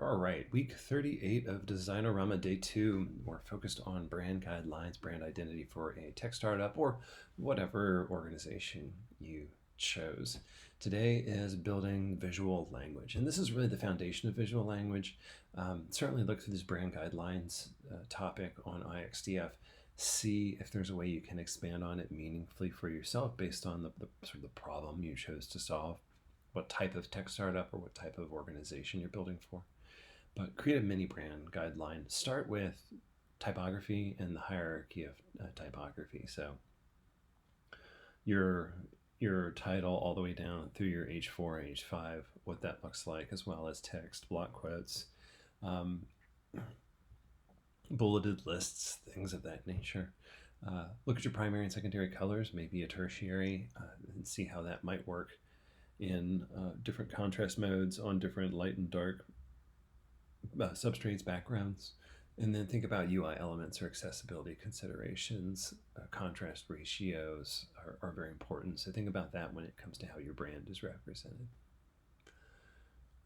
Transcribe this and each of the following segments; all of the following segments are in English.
All right, week 38 of Designorama Day 2. We're focused on brand guidelines, brand identity for a tech startup or whatever organization you chose. Today is building visual language, and this is really the foundation of visual language. Certainly look through this brand guidelines topic on IXDF. See if there's a way you can expand on it meaningfully for yourself based on the sort of the problem you chose to solve, what type of tech startup or what type of organization you're building for. But create a mini brand guideline. Start with typography and the hierarchy of typography. So your title all the way down through your H4, H5, what that looks like, as well as text, block quotes, bulleted lists, things of that nature. Look at your primary and secondary colors, maybe a tertiary, and see how that might work in different contrast modes on different light and dark substrates, backgrounds. And then think about UI elements or accessibility considerations. Contrast ratios are very important. So think about that when it comes to how your brand is represented.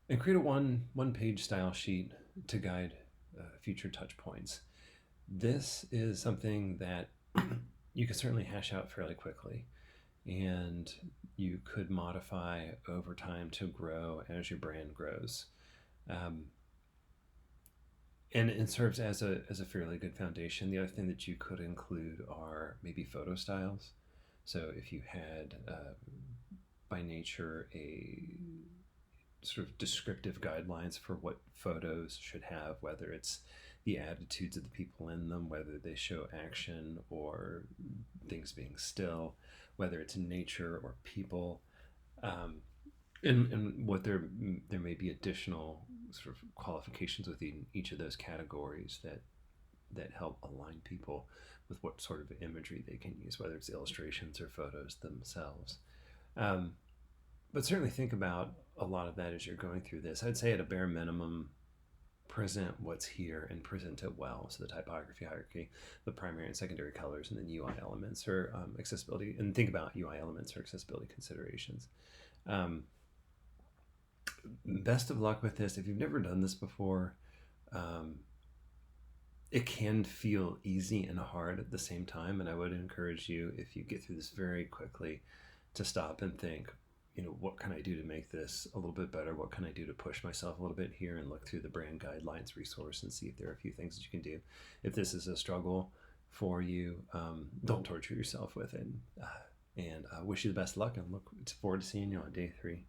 And create a one-page style sheet to guide future touch points. This is something that you can certainly hash out fairly quickly, and you could modify over time to grow as your brand grows. And it serves as a fairly good foundation. The other thing that you could include are maybe photo styles. So if you had, by nature, a sort of descriptive guidelines for what photos should have, whether it's the attitudes of the people in them, whether they show action or things being still, whether it's nature or people, and what there may be additional sort of qualifications within each of those categories that help align people with what sort of imagery they can use, whether it's illustrations or photos themselves. But certainly think about a lot of that as you're going through this. I'd say at a bare minimum, present what's here and present it well. So the typography hierarchy, the primary and secondary colors, and then UI elements or accessibility, and think about UI elements or accessibility considerations. Best of luck with this. If you've never done this before, it can feel easy and hard at the same time. And I would encourage you, if you get through this very quickly, to stop and think, what can I do to make this a little bit better? What can I do to push myself a little bit here, and look through the brand guidelines resource and see if there are a few things that you can do. If this is a struggle for you, don't torture yourself with it. And I wish you the best luck, and look forward to seeing you on day 3.